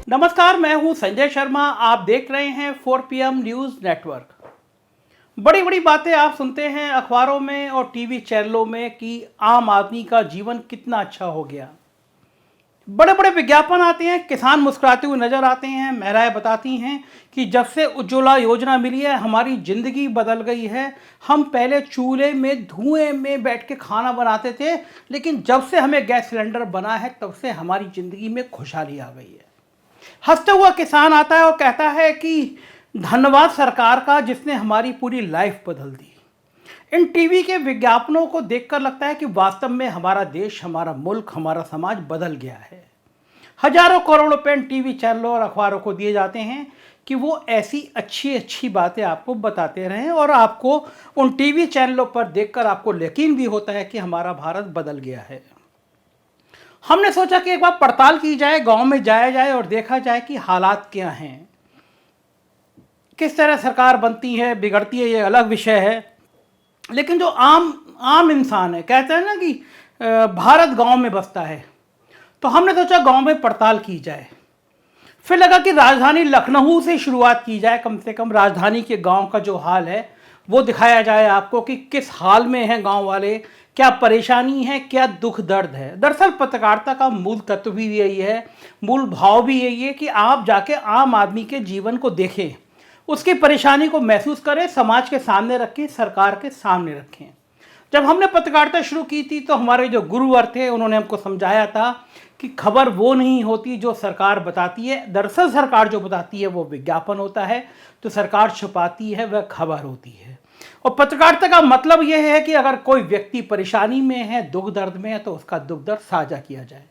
नमस्कार, मैं हूं संजय शर्मा। आप देख रहे हैं 4 PM न्यूज़ नेटवर्क। बड़ी बड़ी बातें आप सुनते हैं अखबारों में और टीवी चैनलों में कि आम आदमी का जीवन कितना अच्छा हो गया। बड़े बड़े विज्ञापन आते हैं, किसान मुस्कुराते हुए नजर आते हैं, महिलाएं बताती हैं कि जब से उज्ज्वला योजना मिली है हमारी ज़िंदगी बदल गई है। हम पहले चूल्हे में धुएं में बैठ के खाना बनाते थे, लेकिन जब से हमें गैस सिलेंडर बना है तब से हमारी ज़िंदगी में खुशहाली आ गई है। हंसता हुआ किसान आता है और कहता है कि धन्यवाद सरकार का जिसने हमारी पूरी लाइफ बदल दी। इन टीवी के विज्ञापनों को देखकर लगता है कि वास्तव में हमारा देश, हमारा मुल्क, हमारा समाज बदल गया है। हजारों करोड़ रुपए इन टीवी चैनलों और अखबारों को दिए जाते हैं कि वो ऐसी अच्छी अच्छी बातें आपको बताते रहें और आपको उन टीवी चैनलों पर देखकर आपको यकीन भी होता है कि हमारा भारत बदल गया है। हमने सोचा कि एक बार पड़ताल की जाए, गांव में जाया जाए और देखा जाए कि हालात क्या हैं, किस तरह सरकार बनती है, बिगड़ती है, ये अलग विषय है। लेकिन जो आम इंसान है, कहते हैं ना कि भारत गांव में बसता है, तो हमने सोचा गांव में पड़ताल की जाए। फिर लगा कि राजधानी लखनऊ से शुरुआत की जाए, कम से कम राजधानी के गांव का जो हाल है वो दिखाया जाए आपको कि किस हाल में हैं गांव वाले, क्या परेशानी है, क्या दुख दर्द है। दरअसल पत्रकारिता का मूल तत्व भी यही है, मूल भाव भी यही है कि आप जाके आम आदमी के जीवन को देखें, उसकी परेशानी को महसूस करें, समाज के सामने रखें, सरकार के सामने रखें। जब हमने पत्रकारिता शुरू की थी तो हमारे जो गुरुवर थे उन्होंने हमको समझाया था कि खबर वो नहीं होती जो सरकार बताती है। दरअसल सरकार जो बताती है वो विज्ञापन होता है, तो सरकार छुपाती है वह खबर होती है। और पत्रकारिता का मतलब यह है कि अगर कोई व्यक्ति परेशानी में है, दुख दर्द में है, तो उसका दुख दर्द साझा किया जाए।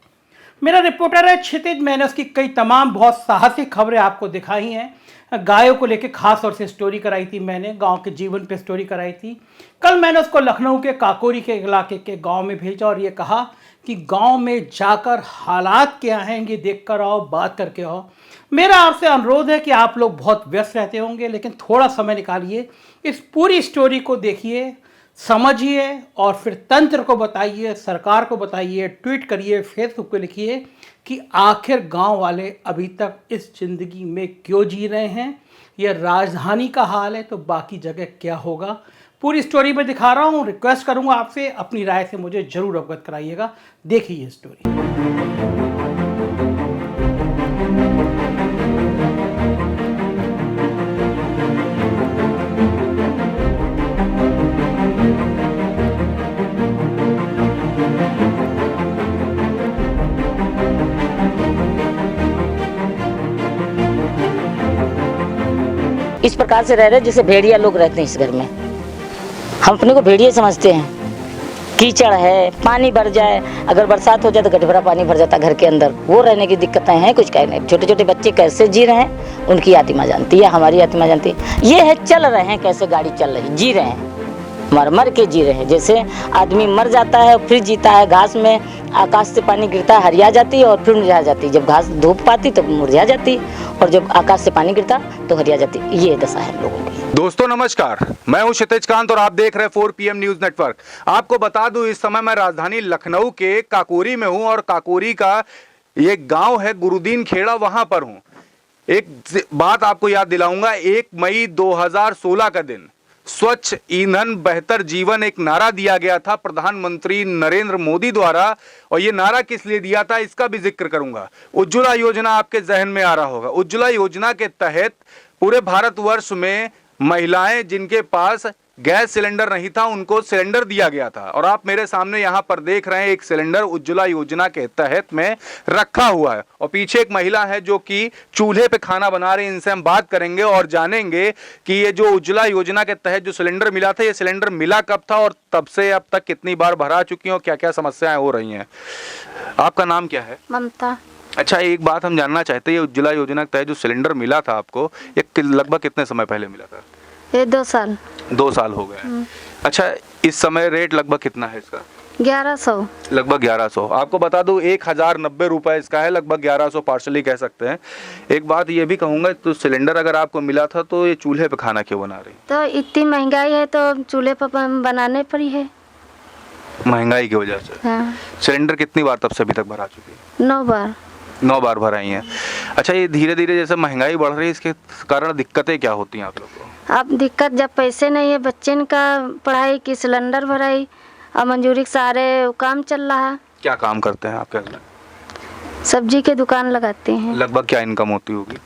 मेरा रिपोर्टर है क्षितिज, मैंने उसकी कई तमाम बहुत साहसिक खबरें आपको दिखाई हैं। गायों को लेकर खास तौर से स्टोरी कराई थी, मैंने गांव के जीवन पे स्टोरी कराई थी। कल मैंने उसको लखनऊ के काकोरी के इलाके के गांव में भेजा और ये कहा कि गांव में जाकर हालात क्या हैं ये देख कर आओ, बात करके आओ। मेरा आपसे अनुरोध है कि आप लोग बहुत व्यस्त रहते होंगे, लेकिन थोड़ा समय निकालिए, इस पूरी स्टोरी को देखिए, समझिए और फिर तंत्र को बताइए, सरकार को बताइए, ट्वीट करिए, फेसबुक पे लिखिए कि आखिर गांव वाले अभी तक इस ज़िंदगी में क्यों जी रहे हैं। यह राजधानी का हाल है तो बाकी जगह क्या होगा। पूरी स्टोरी में दिखा रहा हूँ, रिक्वेस्ट करूँगा आपसे, अपनी राय से मुझे ज़रूर अवगत कराइएगा। देखिए ये स्टोरी। इस प्रकार से रह रहे जैसे भेड़िया लोग रहते हैं इस घर में। हम अपने को भेड़िया समझते हैं। कीचड़ है, पानी भर जाए, अगर बरसात हो जाए तो गटभरा पानी भर जाता घर के अंदर। वो रहने की दिक्कतें हैं, कुछ कहने। छोटे छोटे बच्चे कैसे जी रहे हैं उनकी आत्मा जानती है, हमारी आत्मा जानती है। ये है चल रहे हैं, कैसे गाड़ी चल रही, जी रहे हैं, मर मर के जी रहे हैं। जैसे आदमी मर जाता है फिर जीता है। घास में आकाश से पानी गिरता है, हरिया जाती है और फिर मुरझा जाती है। जब घास धूप पाती तो मुरझा जाती और जब आकाश से पानी गिरता तो हरिया जाती। ये दशा है लोगों की। दोस्तों नमस्कार, मैं हूं क्षितिज कांत और आप देख रहे हैं 4 PM न्यूज नेटवर्क। आपको बता दूं इस समय मैं राजधानी लखनऊ के काकोरी में हूं और काकोरी का ये गांव है गुरुदीन खेड़ा, वहां पर हूं। एक बात आपको याद दिलाऊंगा, 1 मई 2016 का दिन स्वच्छ ईंधन बेहतर जीवन एक नारा दिया गया था प्रधानमंत्री नरेंद्र मोदी द्वारा। और ये नारा किस लिए दिया था इसका भी जिक्र करूंगा। उज्ज्वला योजना आपके जहन में आ रहा होगा। उज्ज्वला योजना के तहत पूरे भारतवर्ष में महिलाएं जिनके पास गैस सिलेंडर नहीं था उनको सिलेंडर दिया गया था। और आप मेरे सामने यहां पर देख रहे हैं एक सिलेंडर उज्ज्वला योजना के तहत में रखा हुआ है और पीछे एक महिला है जो कि चूल्हे पे खाना बना रही है। इनसे हम बात करेंगे और जानेंगे कि ये जो उज्ज्वला योजना के तहत जो सिलेंडर मिला था, ये सिलेंडर मिला कब था और तब से अब तक कितनी बार भरा चुकी हैं और क्या क्या समस्याएं हो रही हैं। आपका नाम क्या है? ममता। अच्छा, एक बात हम जानना चाहते हैं, ये उज्ज्वला योजना के तहत जो सिलेंडर मिला था आपको, ये लगभग कितने समय पहले मिला था? ये 2 साल। 2 साल हो गए। अच्छा, इस समय रेट लगभग कितना है इसका? 1100। लगभग 1100। आपको बता दूं 1090 रुपए इसका है, लगभग 1100 पार्सली कह सकते हैं। एक बात ये भी कहूंगा, तो सिलेंडर अगर आपको मिला था तो ये चूल्हे पे खाना क्यों बना रही? तो इतनी महंगाई है तो चूल्हे पर बनाने पड़ी है, महंगाई की वजह से। हाँ। सिलेंडर कितनी बार तब से अभी तक भरा चुकी है? 9 बार। 9 बार भराई हैं। अच्छा, ये धीरे धीरे जैसे महंगाई बढ़ रही है, इसके कारण दिक्कतें क्या होती हैं आप लोग को? अब दिक्कत जब पैसे नहीं है बच्चन का पढ़ाई की सिलेंडर भराई और मंजूरी के सारे काम चल रहा है। क्या काम करते हैं आपके हस्बैंड? सब्जी के दुकान लगाते हैं। लगभग क्या इनकम होती होगी?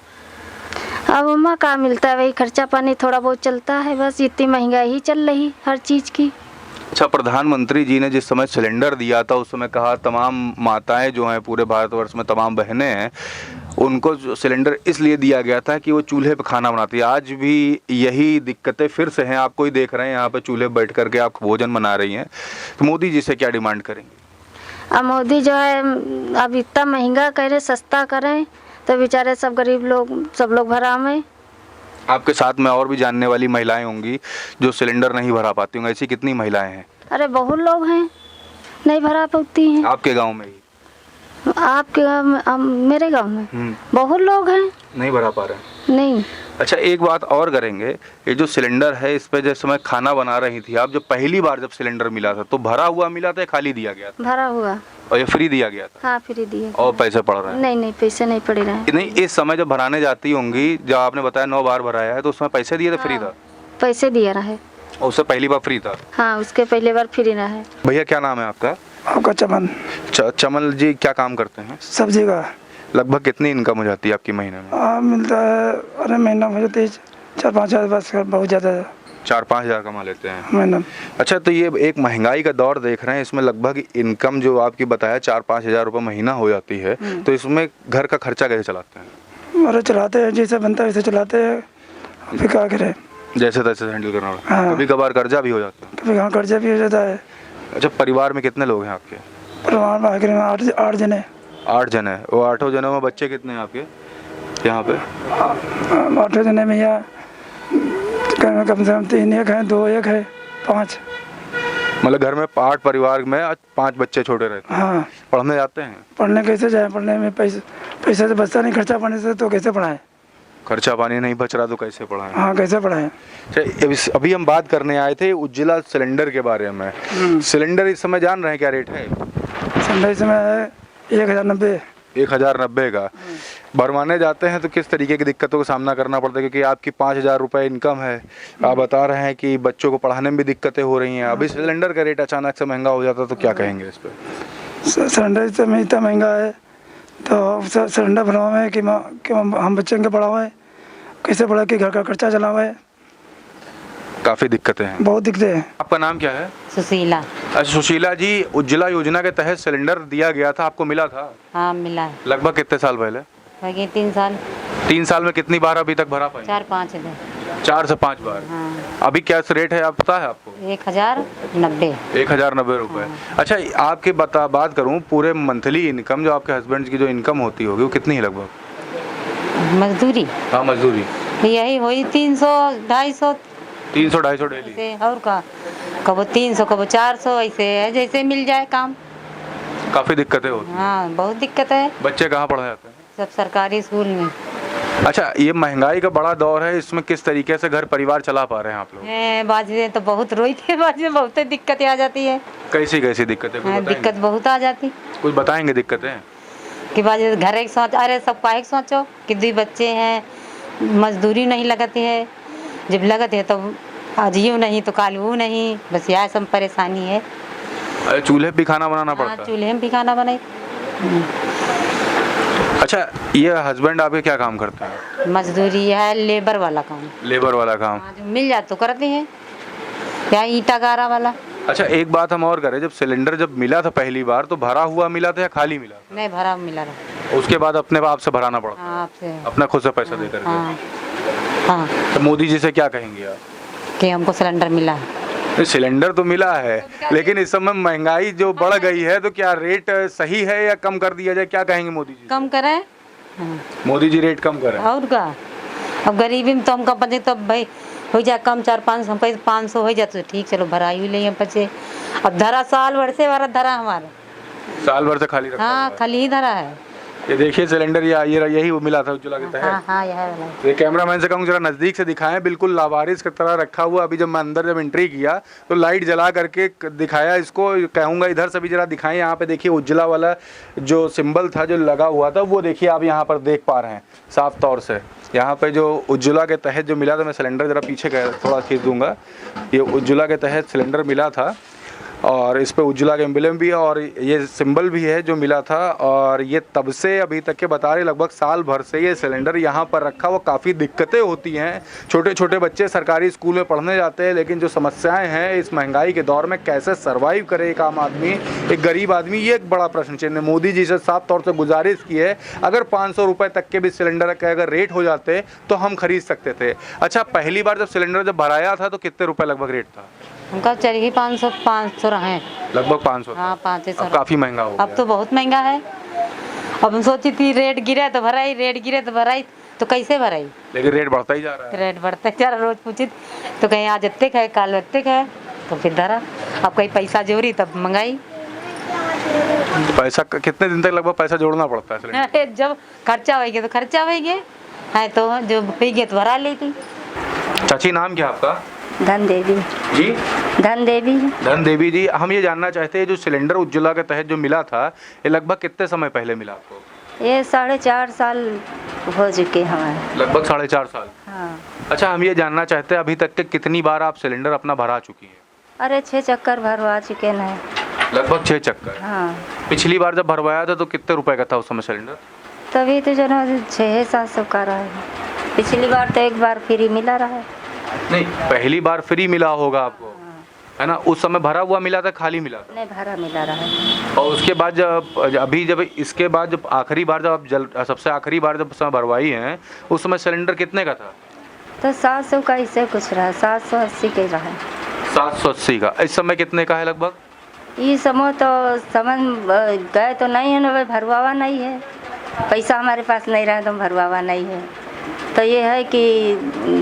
अब अम्मा का मिलता है वही खर्चा पानी थोड़ा बहुत चलता है, बस इतनी महंगाई ही चल रही हर चीज़ की। अच्छा, प्रधानमंत्री जी ने जिस समय सिलेंडर दिया था उस समय कहा तमाम माताएं जो हैं पूरे भारतवर्ष में, तमाम बहनें हैं, उनको जो सिलेंडर इसलिए दिया गया था कि वो चूल्हे पे खाना बनाती है। आज भी यही दिक्कतें फिर से हैं, आपको ही देख रहे हैं यहाँ पे चूल्हे बैठ करके आप भोजन बना रही हैं। तो मोदी जी से क्या डिमांड करेंगे? अब मोदी जो है अब इतना महंगा करे, सस्ता करें तो बेचारे सब गरीब लोग सब लोग भरा में। आपके साथ में और भी जानने वाली महिलाएं होंगी जो सिलेंडर नहीं भरा पाती होंगी, ऐसी कितनी महिलाएं हैं? अरे बहुत लोग हैं नहीं भरा पाती हैं। आपके गांव में ही? आपके गाँव में, मेरे गांव में बहुत लोग हैं नहीं भरा पा रहे हैं। नहीं। अच्छा, एक बात और करेंगे, ये जो सिलेंडर है इस पे जिस समय खाना बना रही थी आप, जब पहली बार जब सिलेंडर मिला था तो भरा हुआ मिला था या खाली दिया गया था? भरा हुआ। और ये फ्री दिया गया था? हाँ फ्री दिया। और पैसे पड़ रहे हैं? नहीं पैसे नहीं पड़े रहे। नहीं, इस समय जब भराने जाती होंगी, जब आपने बताया 9 बार भराया है, तो उसमें पैसे दिए थे? फ्री था? पैसे दिया रहे। और उससे पहली बार फ्री था? हाँ उसके पहले बार फ्री रहा है। भैया क्या नाम है आपका? आपका चमन। चमन जी, क्या काम करते हैं? सब्जी का। लगभग कितनी इनकम हो जाती है आपकी महीने में? मिलता है, अरे महीना में जाती है 4-5 हज़ार, बस बहुत ज़्यादा 4-5 हज़ार कमा लेते हैं महीना। अच्छा, तो ये एक महंगाई का दौर देख रहे हैं, इसमें लगभग इनकम जो आपकी बताया 4-5 हज़ार रुपये महीना हो जाती है, तो इसमें घर का खर्चा कैसे चलाते हैं? अरे चलाते हैं, जैसे बनता है वैसे चलाते हैं, अभी क्या करें, जैसे तैसे हैंडल करना पड़ता है। हाँ। कभी कभार कर्जा भी हो जाता है? कभी कहाँ कर्जा भी हो जाता है। अच्छा, परिवार में कितने लोग हैं आपके? परिवार में आखिर में 8 जने। 8 जने। वो 8 जनों में बच्चे कितने हैं आपके यहाँ पे? 8 जने में या कम से कम 3 एक है, 2 एक है, 5। मतलब घर में 8 परिवार में 5 बच्चे छोटे रहते हैं। हाँ। पढ़ने जाते हैं? पढ़ने कैसे जाए, पढ़ने में पैसे से बचता नहीं, खर्चा पानी से, तो कैसे पढ़ाएं? खर्चा पानी नहीं बच रहा तो कैसे पढ़ाएं? हाँ कैसे पढ़ाएं? अच्छा, अभी हम बात करने आए थे उज्ज्वला सिलेंडर के बारे में। सिलेंडर इस समय जान रहे हैं क्या रेट है? सिलेंडर इस समय है 1090। 1090 का। भरवाने जाते हैं तो किस तरीके की दिक्कतों का सामना करना पड़ता है? क्योंकि आपकी 5,000 रुपये इनकम है, आप बता रहे हैं कि बच्चों को पढ़ाने में भी दिक्कतें हो रही हैं, अभी सिलेंडर का रेट अचानक से महंगा हो जाता है, तो क्या कहेंगे इस पर? सिलेंडर इस समय इतना महंगा है तो सिलेंडर भरवाएं कि हम बच्चों के पढ़ाएं, कैसे पढ़ा कि घर का खर्चा चलावें, काफ़ी दिक्कतें हैं। बहुत दिक्कतें हैं। आपका नाम क्या है? सुशीला। अच्छा सुशीला जी, उज्ज्वला योजना के तहत सिलेंडर दिया गया था, आपको मिला था? हाँ मिला है। लगभग कितने साल पहले? लगे 3 साल। 3 साल में कितनी बार अभी तक भरा पाए? 4-5 दिन। 4 से 5 बार। हाँ। अभी क्या रेट है आप पता है आपको? 1090। 1090 रुपये। अच्छा, आपके बात करूँ पूरे मंथली इनकम, जो आपके हस्बैंड की जो इनकम होती होगी वो कितनी है लगभग? मजदूरी? हाँ मजदूरी यही हुई 300-250। 300-250 डेली। ऐसे और का कबो 300 कबो 400, ऐसे है जैसे मिल जाए काम। काफ़ी दिक्कतें होती हैं। हाँ बहुत दिक्कत है। बच्चे कहाँ पढ़ाए जाते हैं? सब सरकारी स्कूल में। अच्छा, ये महंगाई का बड़ा दौर है, इसमें किस तरीके से घर परिवार चला पा रहे हैं आप लोग? बाजी तो बहुत रोई थी, बाजी में बहुत दिक्कतें आ जाती है। कैसी कैसी दिक्कतें? हाँ, दिक्कत बहुत आ जाती। कुछ बताएंगे दिक्कतें? कि बाजी घर एक सोच, अरे सब का एक सोचो कि 2 बच्चे हैं, मजदूरी नहीं लगती है, जब लगते है तो आज यूँ नहीं तो काल वो नहीं, बस यह सब परेशानी है। अरे चूल्हे पे खाना बनाना पड़ता है? चूल्हे में भी खाना बनाई। अच्छा, ये हस्बैंड आपके क्या काम करते हैं? मजदूरी है, लेबर वाला काम। लेबर वाला काम? जो मिल जाए तो करते हैं, या ईंटा गारा वाला। अच्छा, एक बात हम और करें, जब सिलेंडर जब मिला था पहली बार तो भरा हुआ मिला था या खाली मिला था? नहीं भरा मिला रहा। उसके बाद अपने आप से भराना पड़ा? हाँ आपसे। अपना खुद से पैसा दे करके? हाँ हाँ। तो मोदी जी से क्या कहेंगे आप? कि हमको सिलेंडर मिला है। सिलेंडर तो मिला है, लेकिन इस समय महंगाई जो बढ़ गई है, तो क्या रेट सही है या कम कर दिया जाए, क्या कहेंगे मोदी जी? कम करें। हाँ। मोदी जी रेट कम करें। और का अब गरीबी में तो हम कम बचे तो भाई हो जाए कम, 400-500 हम 500 हो जाए तो ठीक, चलो भराई हुई ले बचे। अब धरा साल भर से भरा धरा हमारा, साल भर से खाली रखा हाँ हुआ है। खाली ही धरा है। ये देखिए सिलेंडर, ये यही मिला था उज्ज्वला के हाँ तहत। हाँ यह वाला है। ये कैमरामैन से कहूँ जरा नज़दीक से दिखाएं, बिल्कुल लावारिस की तरह रखा हुआ। अभी जब मैं अंदर जब एंट्री किया तो लाइट जला करके दिखाया इसको। कहूँगा इधर से भी जरा दिखाएं। यहाँ पे देखिए उज्ज्वला वाला जो सिंबल था जो लगा हुआ था, वो देखिए आप यहाँ पर देख पा रहे हैं साफ तौर से। यहाँ पे जो उज्ज्वला के तहत जो मिला था, मैं सिलेंडर जरा पीछे थोड़ा खींच दूंगा। ये उज्ज्वला के तहत सिलेंडर मिला था और इस पे उज्ज्वला का एम्बलम भी है और ये सिंबल भी है जो मिला था। और ये तब से अभी तक के बता रहे लगभग साल भर से ये सिलेंडर यहाँ पर रखा हुआ। काफ़ी दिक्कतें होती हैं। छोटे छोटे बच्चे सरकारी स्कूल में पढ़ने जाते हैं, लेकिन जो समस्याएं हैं इस महंगाई के दौर में कैसे सर्वाइव करे एक आम आदमी, एक गरीब आदमी, ये एक बड़ा प्रश्न चिन्ह है। मोदी जी से साफ तौर से गुजारिश की है, अगर 500 रुपये तक के भी सिलेंडर के अगर रेट हो जाते तो हम खरीद सकते थे। अच्छा, पहली बार जब सिलेंडर जब भराया था तो कितने रुपए लगभग रेट था? उनका चलिए 500 रहे लगभग 500। हाँ 500। अब काफी महंगा हो गया। अब तो बहुत महंगा है। अब हम सोची थी रेट गिरे तो भराई, रेट गिरे तो भराई, तो कैसे भराई? लेकिन रेट बढ़ता ही जा रहा है। रेट बढ़ता जा रहा। रोज पूछी तो कहीं आज इतने है, काल इतने है, तो फिर धरा। अब कहीं पैसा जोड़ी तब मंगाई। पैसा कितने दिन तक लगभग पैसा जोड़ना पड़ता है सिलेंडर? जब खर्चा होएगा तो खर्चा होएगा है, तो जो पीगे तो भरा लेती। चाची नाम क्या आपका? धन देवी। जी धन देवी। धन देवी जी, हम ये जानना चाहते हैं जो सिलेंडर उज्ज्वला के तहत जो मिला था, ये लगभग कितने समय पहले मिला आपको? ये 4.5 साल हो चुके हमारे। लगभग 4.5 साल। हाँ। अच्छा, हम ये जानना चाहते हैं अभी तक के कितनी बार आप सिलेंडर अपना भरा चुकी हैं? अरे 6 चक्कर भरवा चुके हैं। लगभग 6 चक्कर। हाँ। पिछली बार जब भरवाया था तो कितने रुपए का था उस समय सिलेंडर? तभी तो जो 600-700 का रहा है। पिछली बार तो एक बार फ्री मिला रहा है। नहीं, पहली बार फ्री मिला होगा आपको, है ना? उस समय भरा हुआ मिला था, खाली मिला था? नहीं, भरा मिला रहा है। और उसके बाद जब इसके बाद जब आखिरी बार जब आप सबसे आखिरी बार जब समय भरवाई हैं, उस समय सिलेंडर कितने का था? तो 700 का इससे कुछ रहा, 780 के रहा है। 780 का। इस समय कितने का है लगभग? ये समय तो समझ गए तो नहीं है ना, भाई भरवावा नहीं है। पैसा हमारे पास नहीं रहा तो भरवावा नहीं है। तो ये है कि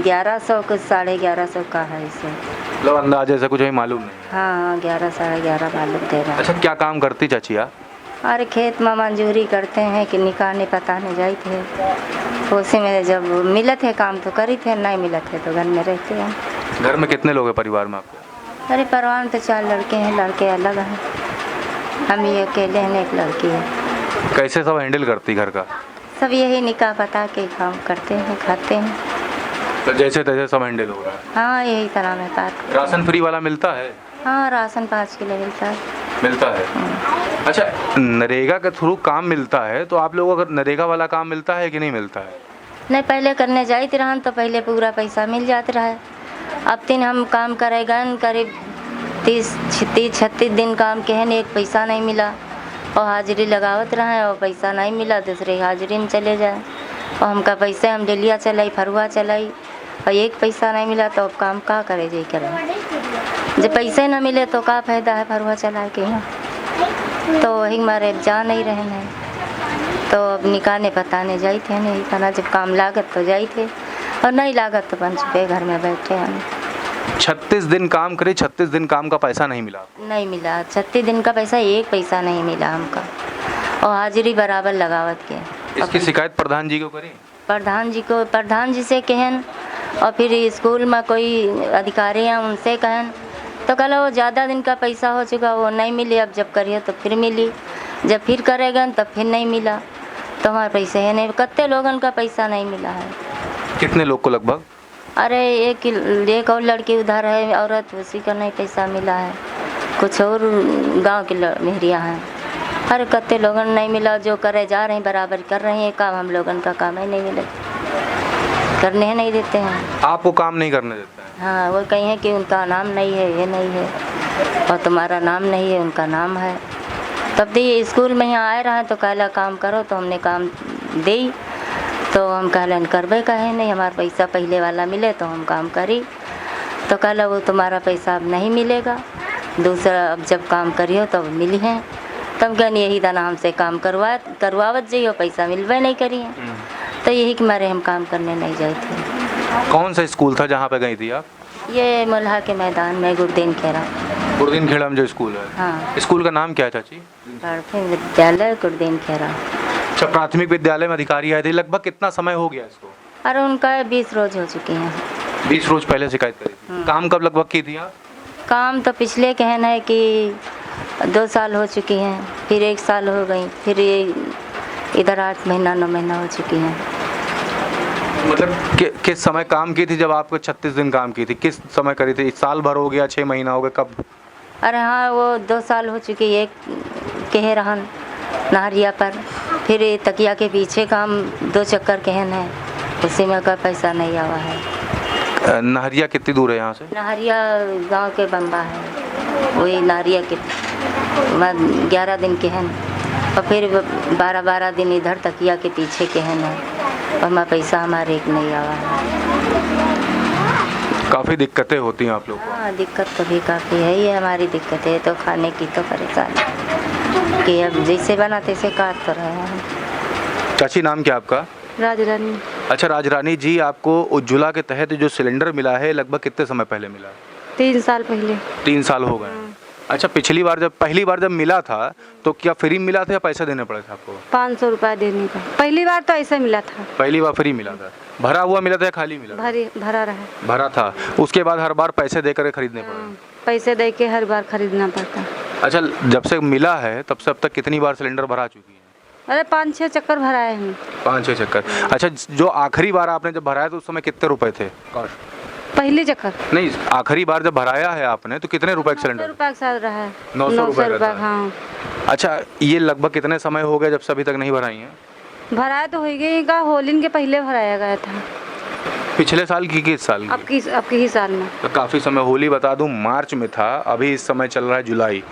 1100 कुछ 1150 का है इसे। मतलब अंदाजे से कुछ भी मालूम नहीं? हाँ 11 11.5 मालूम दे रहा है। अच्छा, क्या काम करती चाची आप? अरे खेत में मंजूरी करते हैं कि निकालने पताने जाए थे, उसी में जब मिलत है काम तो करी थे, नहीं मिलत है तो घर में रहते हैं। घर में कितने लोग हैं परिवार में आपके? अरे परिवार में तो 4 लड़के हैं, लड़के अलग हैं, हम ये अकेले हैं, एक लड़की है। कैसे सब हैंडल करती घर का? सब यही निकाह पता के काम करते हैं, खाते हैं। तो जैसे तैसे सब हैंडल हो रहा है? हाँ यही तरह में बात। राशन फ्री वाला मिलता है? हाँ राशन 5 किलो मिलता है। मिलता है। अच्छा, नरेगा के थ्रू काम मिलता है तो आप लोगों को नरेगा वाला काम मिलता है कि नहीं मिलता है? नहीं, पहले करने जाते रहन तो पहले पूरा पैसा मिल जाता रहा है। अब दिन हम काम करेगा करीब 30-36 दिन काम के हैं, एक पैसा नहीं मिला और हाजिरी लगावत रहे और पैसा नहीं मिला, दूसरे हाजिरी में चले जाए और हमका पैसे हम डेलिया चलाई, फरुआ चलाई और एक पैसा नहीं मिला तो अब काम का करे जी करें। जब पैसे ना मिले तो का फायदा है फरुआ चला के यहाँ। तो वही हमारे जा नहीं रहे हैं, तो अब निकालने पताने जाए थे नहीं खाना, जब काम लागत तो जाए थे और नहीं लागत तो 5 रुपये घर में बैठे हम। 36 दिन काम करे, 36 दिन काम का पैसा नहीं मिला? नहीं मिला, 36 दिन का पैसा, एक पैसा नहीं मिला हमका और हाजिरी बराबर लगावत के। इसकी शिकायत प्रधान जी को करी? प्रधान जी से कहन और फिर स्कूल में कोई अधिकारी हैं उनसे कहन, तो कल वो ज़्यादा दिन का पैसा हो चुका, वो नहीं मिली। अब जब करिए तो फिर मिली, जब फिर करेगा तब फिर नहीं मिला, तो हमारे पैसे है नहीं। कितने लोगों का पैसा नहीं मिला है? कितने लोग को लगभग? अरे एक और लड़की उधर है औरत, उसी का नहीं पैसा मिला है। कुछ और गांव की मेहरिया हैं, अरे कितने लोगों नहीं मिला। जो करे जा रहे हैं बराबर कर रहे हैं काम, हम लोगों का काम ही नहीं मिला, करने नहीं देते हैं। आपको काम नहीं करने देते हैं? हाँ, वो कहीं है कि उनका नाम नहीं है, ये नहीं है, और तुम्हारा नाम नहीं है, उनका नाम है। तब भी स्कूल में यहाँ आए रहे तो कहला काम करो, तो हमने काम दी तो हम कहलन करबे कहे नहीं, हमारा पैसा पहले वाला मिले तो हम काम करी। तो कहला वो तुम्हारा पैसा अब नहीं मिलेगा, दूसरा अब जब काम करियो तो मिली हैं। तब कहन यही दाना हमसे काम करवावत जाइयो, पैसा मिलवे नहीं करिए। तो यही कि मारे हम काम करने नहीं जाए थे। कौन सा स्कूल था जहाँ पे गई थी आप? ये मुल्हा के मैदान में गुरुदीन खेड़ा। गुरुदीन खेड़ा में जो स्कूल है? हाँ। स्कूल का नाम क्या है चाची? प्राथमिक विद्यालय गुरुदीन खेड़ा। अच्छा, प्राथमिक विद्यालय में अधिकारी आए थे, लगभग कितना समय हो गया इसको? और उनका 20 रोज हो चुके हैं। 20 रोज पहले शिकायत करी थी। काम कब लगभग की थी आप? काम तो पिछले कहना है कि 2 साल हो चुकी हैं, फिर 1 साल हो गई, फिर ये इधर 8 महीना 9 महीना हो चुकी हैं। मतलब किस समय काम की थी जब आपको 36 दिन काम की थी? किस समय करी थी? साल भर हो गया, 6 महीना हो गया, कब? अरे हाँ, वो 2 साल हो चुकी, एक कहे रहन नहरिया पर, फिर ये तकिया के पीछे काम 2 चक्कर कहन है, उसी में का पैसा नहीं आवा है। नहरिया कितनी दूर है यहाँ से? नहरिया गांव के बम्बा है, वही नहरिया के 11 दिन कहन, और फिर 12 दिन इधर तकिया के पीछे कहन है, और मैं पैसा हमारे एक नहीं आवा है। काफ़ी दिक्कतें होती हैं आप लोग को? हाँ, दिक्कत तो भी काफ़ी है, ये हमारी दिक्कत है, तो खाने की तो परेशानी कि अब जैसे बना तैसे काट तो रहे हैं। चाची, नाम क्या आपका? राजरानी। अच्छा राजरानी जी, आपको उज्ज्वला के तहत जो सिलेंडर मिला है लगभग कितने समय पहले मिला? 3 साल पहले। 3 साल हो गए। अच्छा, पहली बार जब मिला था तो क्या फ्री मिला था या पैसे देने पड़े थे आपको? 500 रुपया देने का। पहली बार तो ऐसा मिला था। पहली बार फ्री मिला था। भरा हुआ मिला था या खाली मिला? भरा रहा। भरा था। उसके बाद हर बार पैसे देकर खरीदने पड़े? पैसे दे के हर बार खरीदना पड़ता। अच्छा, जब से मिला है तब से अब तक कितनी बार सिलेंडर भरा चुकी है? अरे 5-6 चक्कर भराए हैं। 5-6 चक्कर। अच्छा, जो आखिरी बार आपने जब भराया तो उस समय कितने रुपए थे? पहली चक्कर नहीं, आखिरी बार जब भराया है आपने तो कितने रुपए का सिलेंडर? 900 रुपया के साथ रहा है। 900 रुपया। हाँ। अच्छा, ये लगभग कितने समय हो गया जब से अभी तक नहीं भराई है? भराया तो हो गई का, होलिन के पहले भराया गया था। पिछले साल की इस साल की? अब की ही साल में। तो काफ़ी समय, होली बता दूं मार्च में था, अभी इस समय चल रहा है जुलाई।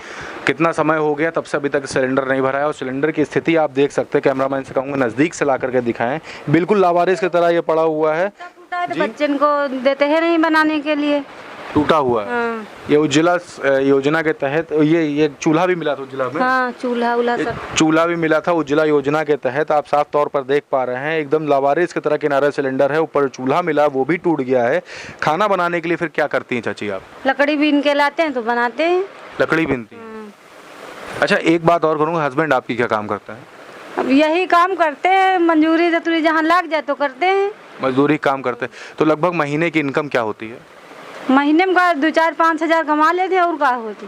कितना समय हो गया तब से अभी तक सिलेंडर नहीं भरा है। और सिलेंडर की स्थिति आप देख सकते हैं, कैमरामैन से कहूँगा नज़दीक से ला करके दिखाएं, बिल्कुल लावारिस की तरह ये पड़ा हुआ है। तो बच्चन को देते हैं नहीं बनाने के लिए, टूटा हुआ है। हाँ। ये उज्ज्वला योजना के तहत ये चूल्हा भी मिला था उज्ज्वला में? हाँ, चूल्हा सब चूल्हा भी मिला था उज्ज्वला योजना के तहत। आप साफ तौर पर देख पा रहे हैं, एकदम लावारिस की तरह किनारा सिलेंडर है, ऊपर चूल्हा मिला वो भी टूट गया है। खाना बनाने के लिए फिर क्या करती हैं चाची आप? लकड़ी बीन के लाते हैं तो बनाते हैं। लकड़ी बीनती हैं। अच्छा, एक बात और करूँगा, हस्बैंड आपकी क्या काम करता है? अब यही काम करते हैं, मंजूरी जतूरी जहाँ लग जाए तो करते हैं। मजदूरी काम करते हैं। तो लगभग महीने की इनकम क्या होती है? महीने में 2-4-5 हजार कमा लेते और क्या होती।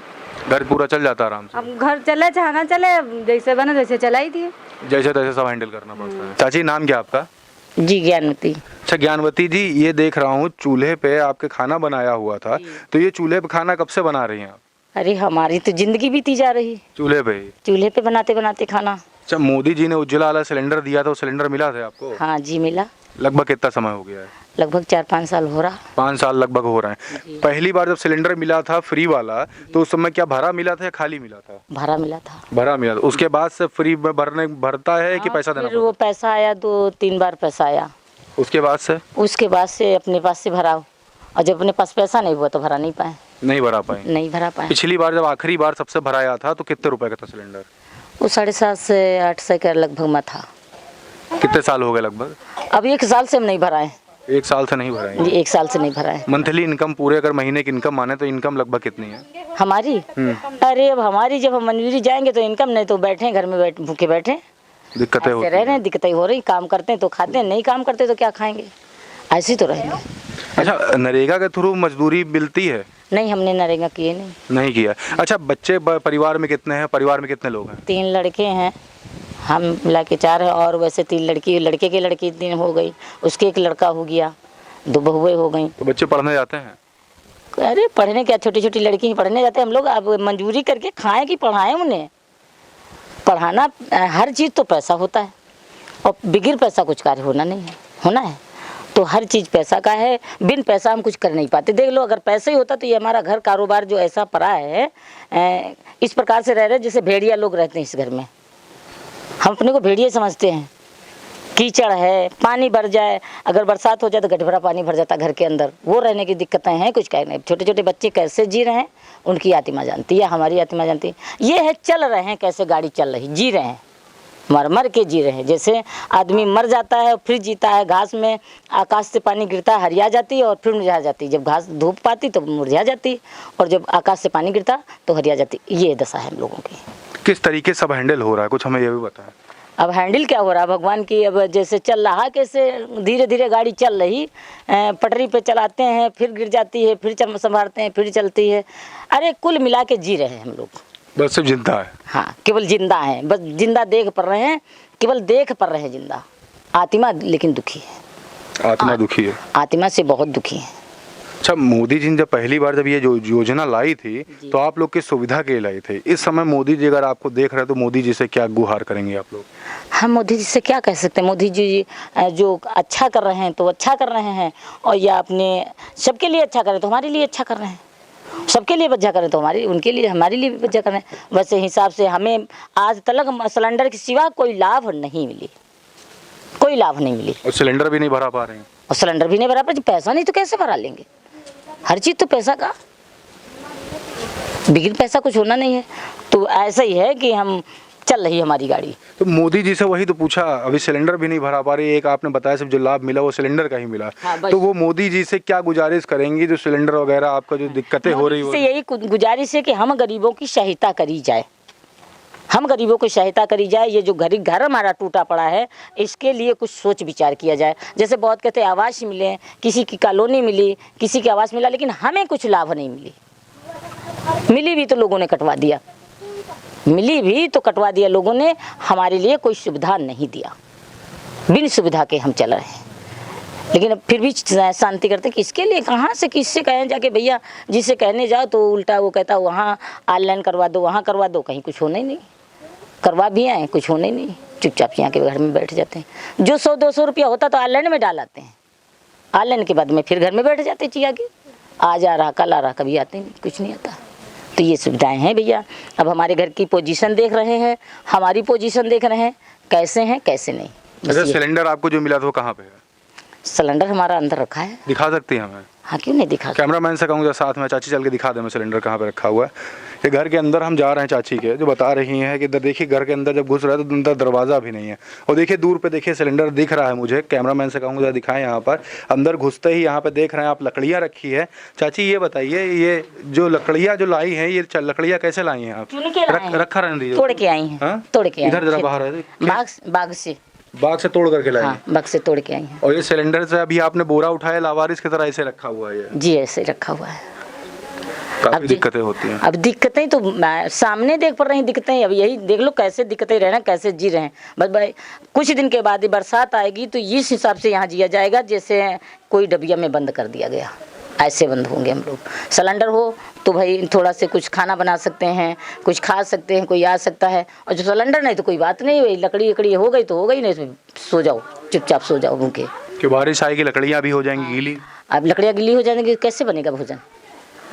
घर पूरा चल जाता आराम से? अब घर चले चाहे ना चले, जैसे बने वैसे चलाई थी। जैसे तैसे सब हैंडल करना पड़ता है। चाची, नाम क्या आपका? जी ज्ञानवती। अच्छा ज्ञानवती जी, ये देख रहा हूँ चूल्हे पे आपके खाना बनाया हुआ था, तो ये चूल्हे पे खाना कब से बना रही हैं आप? अरे हमारी तो जिंदगी बीती जा रही, चूल्हे पे ही? चूल्हे पे बनाते बनाते खाना। अच्छा, मोदी जी ने उज्ज्वला वाला सिलेंडर दिया था, वो सिलेंडर मिला था आपको? हाँ जी मिला। लगभग कितना समय हो गया है? लगभग 4-5 साल हो रहा। 5 साल लगभग हो रहे हैं। पहली बार जब सिलेंडर मिला था फ्री वाला, तो उस समय क्या भरा मिला था या खाली मिला था? भरा मिला था। भरा मिला था। उसके बाद से फ्री में भरता है कि पैसा देना फिर वो पड़ता? पैसा आया, 2-3 बार पैसा आया। उसके बाद से अपने पास से भरा, और जब अपने पास पैसा नहीं हुआ तो भरा नहीं पाए। नहीं भरा पाए? नहीं भरा पाए। पिछली बार जब आखिरी बार सबसे भराया था तो कितने रुपए का था सिलेंडर? वो 750 से 800 के लगभग में था। कितने साल हो गए लगभग? अब 1 साल से हम नहीं भराए। 1 साल से नहीं भराए? जी 1 साल से नहीं भराए। मंथली इनकम पूरे अगर महीने की इनकम माने तो इनकम लगभग कितनी है हमारी? अरे अब हमारी जब हम मंजूरी जाएंगे तो इनकम, नहीं तो बैठे घर में भूखे बैठे, दिक्कतें होती रह रहे हैं। दिक्कतें हो रही, काम करते हैं तो खाते हैं, नहीं काम करते तो क्या खाएंगे, ऐसे ही तो रहेंगे। अच्छा, नरेगा के थ्रू मजदूरी मिलती है? नहीं, हमने नरेगा किए नहीं किया। अच्छा, बच्चे परिवार में कितने हैं? परिवार में कितने लोग हैं? 3 लड़के हैं, हम मिला के 4 हैं, और वैसे 3 लड़की, लड़के की लड़की 3 हो गई, उसके 1 लड़का हो गया, 2 बहुएं हो गई। तो बच्चे पढ़ने जाते हैं? अरे पढ़ने क्या, छोटी छोटी लड़की ही पढ़ने जाते हैं। हम लोग अब मंजूरी करके खाएं कि पढ़ाएं उन्हें? पढ़ाना, हर चीज़ तो पैसा होता है, और बगैर पैसा कुछ कार्य होना नहीं है, होना है तो हर चीज़ पैसा का है। बिन पैसा हम कुछ कर नहीं पाते। देख लो, अगर पैसे ही होता तो ये हमारा घर कारोबार जो ऐसा पड़ा है, इस प्रकार से रह रहे जैसे भेड़िया लोग रहते हैं इस घर में। हम अपने को भेड़िया समझते हैं। कीचड़ है, पानी भर जाए, अगर बरसात हो जाए तो गटभरा पानी भर जाता घर के अंदर, वो रहने की दिक्कतें हैं। कुछ कह नहीं, छोटे छोटे बच्चे कैसे जी रहे हैं उनकी आत्मा जानती है, हमारी आत्मा जानती है। ये है चल रहे हैं, कैसे गाड़ी चल रही, जी रहे हैं, मर मर के जी रहे हैं। जैसे आदमी मर जाता है फिर जीता है, घास में आकाश से पानी गिरता है, हरिया जाती है और फिर मुरझा जाती है। जब घास धूप पाती तो मुरझा जाती, और जब आकाश से पानी गिरता तो हरिया जाती। ये दशा है हम लोगों की। किस तरीके से सब हैंडल हो रहा है, कुछ हमें ये भी बताएं। अब हैंडल क्या हो रहा है भगवान की, अब जैसे चल रहा कैसे धीरे धीरे गाड़ी चल रही, पटरी पे चलाते हैं फिर गिर जाती है, फिर संभालते हैं फिर चलती है। अरे कुल मिला के जी रहे हैं हम लोग, बस सिर्फ जिंदा है। हाँ केवल जिंदा हैं, बस जिंदा देख पा रहे हैं, केवल देख पा रहे हैं जिंदा। आत्मा लेकिन दुखी है, आत्मा दुखी है। आत्मा से बहुत दुखी है। अच्छा, मोदी जी ने जब पहली बार जब ये जो योजना लाई थी तो आप लोग की सुविधा के लिए लाई थे। इस समय मोदी जी अगर आपको देख रहे हैं तो मोदी जी से क्या गुहार करेंगे आप लोग? हम मोदी जी से क्या कह सकते हैं, मोदी जी जो अच्छा कर रहे हैं तो अच्छा कर रहे हैं, और या अपने सबके लिए अच्छा करें तो हमारे लिए अच्छा कर रहे हैं, सबके लिए बच्चा करें तो हमारे उनके लिए हमारे लिए भी बच्चा करें। वैसे हिसाब से हमें आज तक सिलेंडर के सिवा कोई लाभ नहीं मिली, कोई लाभ नहीं मिली। और सिलेंडर भी नहीं भरा पा रहे हैं? और सिलेंडर भी नहीं भरा पर पैसा नहीं तो कैसे भरा लेंगे? हर चीज़ तो पैसा का, बिगड़ पैसा कुछ होना नहीं है। तो ऐसा ही है कि हम चल रही हमारी गाड़ी। तो मोदी जी से वही तो पूछा, अभी सिलेंडर भी नहीं भरा पा रही, एक आपने बताया सिर्फ जो लाभ मिला वो सिलेंडर का ही मिला। हाँ, तो वो मोदी जी से क्या गुजारिश करेंगी जो सिलेंडर वगैरह आपका जो दिक्कतें हो रही से यही गुजारिश है कि हम गरीबों की सहायता करी जाए, हम गरीबों को सहायता करी जाए। ये जो घर हमारा टूटा पड़ा है इसके लिए कुछ सोच विचार किया जाए। जैसे बहुत कहते हैं आवास मिले, किसी की कॉलोनी मिली, किसी की आवास मिला, लेकिन हमें कुछ लाभ नहीं मिली। मिली भी तो लोगों ने कटवा दिया, मिली भी तो कटवा दिया लोगों ने, हमारे लिए कोई सुविधा नहीं दिया। बिन सुविधा के हम चल रहे हैं, लेकिन अब फिर भी शांति करते कि इसके लिए कहाँ से किससे कहें जाके भैया, जिससे कहने जाओ तो उल्टा वो कहता वहाँ ऑनलाइन करवा दो, वहाँ करवा दो, कहीं कुछ होना ही नहीं। करवा भी आए कुछ होने नहीं, चुपचाप यहाँ के घर में बैठ जाते हैं। जो 100-200 रुपया होता तो ऑनलाइन में डाल आते हैं, ऑनलाइन के बाद में फिर घर में बैठ जाते चिया के, आज आ रहा कल आ रहा, कभी आते नहीं, कुछ नहीं आता। तो ये सुविधाएं हैं भैया। अब हमारे घर की पोजीशन देख रहे हैं, हमारी पोजीशन देख रहे हैं, कैसे हैं कैसे नहीं। अच्छा, सिलेंडर आपको जो मिला था वो कहाँ पे है? सिलेंडर हमारा अंदर रखा है। दिखा सकती हैं हमें? हाँ क्यों नहीं दिखा। कैमरामैन से कहूँगा साथ में, चाची चल के दिखा दे मैं सिलेंडर कहाँ पे रखा हुआ है। ये घर के अंदर हम जा रहे हैं, चाची के जो बता रही हैं कि इधर देखिए घर के अंदर जब घुस रहा है तो अंदर दरवाज़ा भी नहीं है, और देखिए दूर पे देखिए सिलेंडर दिख रहा है मुझे। कैमरामैन से कहूँगा दिखाएं यहाँ पर, अंदर घुसते ही यहाँ पे देख रहे हैं आप लकड़ियाँ रखी है। चाची ये बताइए, ये जो लकड़ियाँ जो लाई हैं, ये लकड़ियाँ कैसे लाई हैं आप? रखा रहने दीजिए, तोड़ के आई हैं, तोड़ के इधर जरा बाहर है, बाग से तोड़ करके लाए? हाँ, बाग से तोड़ के आई हैं। और ये सिलेंडर से अभी आपने बोरा उठाया लावारिस की तरह ऐसे रखा हुआ है? जी ऐसे रखा हुआ है। काफी दिक्कतें होती हैं। अब दिक्कतें तो सामने देख पा रही दिक्कतें, अब यही देख लो कैसे दिक्कतें रहना, कैसे जी रहे हैं। बस भाई कुछ दिन के बाद ही बरसात आएगी तो इस हिसाब से यहाँ जिया जाएगा जैसे कोई डबिया में बंद कर दिया गया, ऐसे बंद होंगे हम लोग। सिलेंडर हो तो भाई थोड़ा से कुछ खाना बना सकते हैं, कुछ खा सकते हैं, कोई आ सकता है। और जो सिलेंडर नहीं तो कोई बात नहीं, वही लकड़ी हो गई तो हो गई, नहीं तो सो जाओ, चुपचाप सो जाओ भूखे। कि बारिश आएगी लकड़ियाँ भी हो जाएंगी गीली। अब लकड़ियाँ गीली हो जाएंगी, कैसे बनेगा भोजन?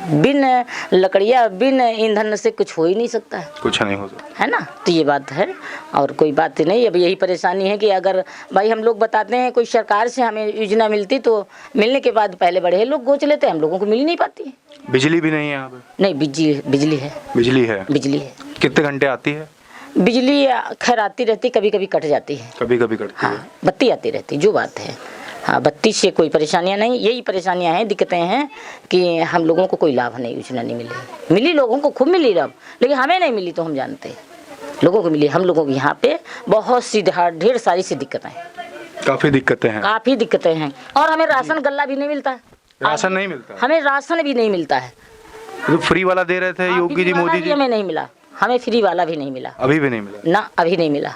बिन लकड़ियाँ बिन ईंधन से कुछ हो ही नहीं सकता है, कुछ नहीं हो सकता है ना। तो ये बात है और कोई बात नहीं। अब यही परेशानी है कि अगर भाई हम लोग बताते हैं कोई सरकार से हमें योजना मिलती तो मिलने के बाद पहले बड़े लोग गोच लेते हैं, हम लोगों को मिल नहीं पाती। बिजली भी नहीं है यहाँ पे? नहीं, बिजली है। बिजली है? बिजली है। कितने घंटे आती है बिजली? खैर आती रहती, कभी कभी कट जाती है, कभी कभी कटती है। हाँ, बत्ती आती रहती, जो बात है। हाँ, बत्ती से कोई परेशानियाँ नहीं, यही परेशानियाँ हैं, दिक्कतें हैं कि हम लोगों को कोई लाभ नहीं, योजना नहीं मिली लोगों को खूब मिली लाभ, लेकिन हमें नहीं मिली। तो हम जानते हैं लोगों को मिली, हम लोगों को यहाँ पे बहुत सी ढेर सारी सी दिक्कतें हैं, काफी दिक्कतें हैं। और हमें राशन गल्ला भी नहीं मिलता है। राशन नहीं मिलता? हमें राशन भी नहीं मिलता है। तो फ्री वाला दे रहे थे योगी जी, मोदी जी? हमें नहीं मिला, हमें फ्री वाला भी नहीं मिला, अभी भी नहीं मिला ना, अभी नहीं मिला।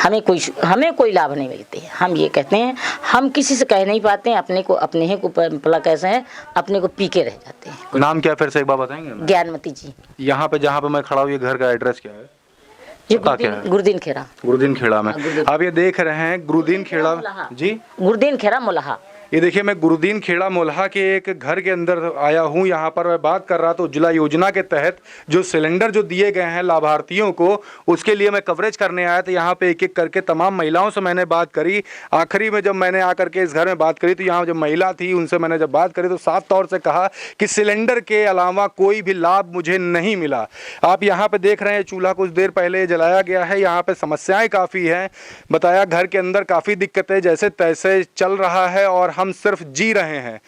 हमें कोई लाभ नहीं मिलती है। हम ये कहते हैं, हम किसी से कह नहीं पाते हैं, अपने ही को भला कैसे हैं, अपने को पी के रह जाते हैं। नाम क्या फिर से एक बार बताएंगे? ज्ञानमती जी। यहाँ पे जहाँ पे मैं खड़ा हूँ ये घर का एड्रेस क्या है? ये गुरुदीन खेड़ा। गुरुदीन खेड़ा में आप ये देख रहे हैं, गुरुदीन खेड़ा जी, गुरुदीन खेड़ा मोलाहा। ये देखिए मैं गुरुदीन खेड़ा मोल्हा के एक घर के अंदर आया हूँ। यहाँ पर मैं बात कर रहा तो उज्ज्वला योजना के तहत जो सिलेंडर जो दिए गए हैं लाभार्थियों को, उसके लिए मैं कवरेज करने आया था। यहाँ पे एक एक करके तमाम महिलाओं से मैंने बात करी। आखिरी में जब मैंने आकर के इस घर में बात करी तो यहाँ जब महिला थी उनसे मैंने जब बात करी तो साफ तौर से कहा कि सिलेंडर के अलावा कोई भी लाभ मुझे नहीं मिला। आप यहाँ पे देख रहे हैं चूल्हा कुछ देर पहले जलाया गया है। यहाँ पे समस्याएं काफ़ी हैं, बताया घर के अंदर काफ़ी दिक्कतें जैसे तैसे चल रहा है और हम सिर्फ जी रहे हैं।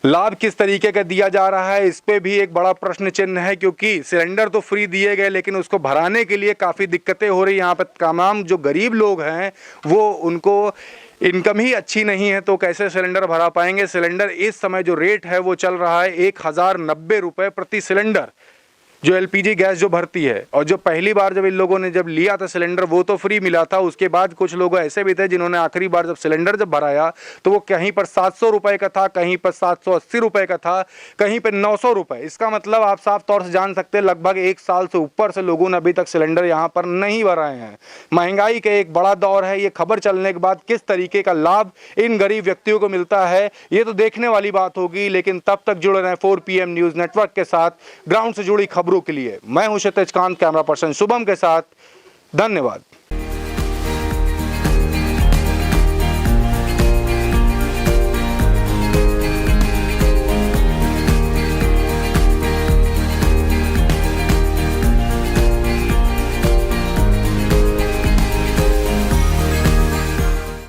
लाभ किस तरीके का दिया जा रहा है, इस पे भी एक बड़ा प्रश्न चिन्ह है, क्योंकि सिलेंडर तो फ्री दिए गए लेकिन उसको भराने के लिए काफ़ी दिक्कतें हो रही। यहाँ पर तमाम जो गरीब लोग हैं वो उनको इनकम ही अच्छी नहीं है, तो कैसे सिलेंडर भरा पाएंगे। सिलेंडर इस समय जो रेट है वो चल रहा है 1090 रुपये प्रति सिलेंडर, जो एलपीजी गैस जो भरती है। और जो पहली बार जब इन लोगों ने जब लिया था सिलेंडर वो तो फ्री मिला था, उसके बाद कुछ लोग ऐसे भी थे जिन्होंने आखिरी बार जब सिलेंडर जब भराया तो वो कहीं पर 700 रुपये का था, कहीं पर 780 रुपये का था, कहीं पर 900 रुपये। इसका मतलब आप साफ तौर से जान सकते हैं लगभग 1 साल से ऊपर से लोगों ने अभी तक सिलेंडर यहाँ पर नहीं भराए हैं। महंगाई का एक बड़ा दौर है। ये खबर चलने के बाद किस तरीके का लाभ इन गरीब व्यक्तियों को मिलता है ये तो देखने वाली बात होगी, लेकिन तब तक जुड़े रहें 4PM न्यूज़ नेटवर्क के साथ ग्राउंड से जुड़ी खबरों के लिए। मैं हूं क्षितिज कांत, कैमरा पर्सन शुभम के साथ। धन्यवाद।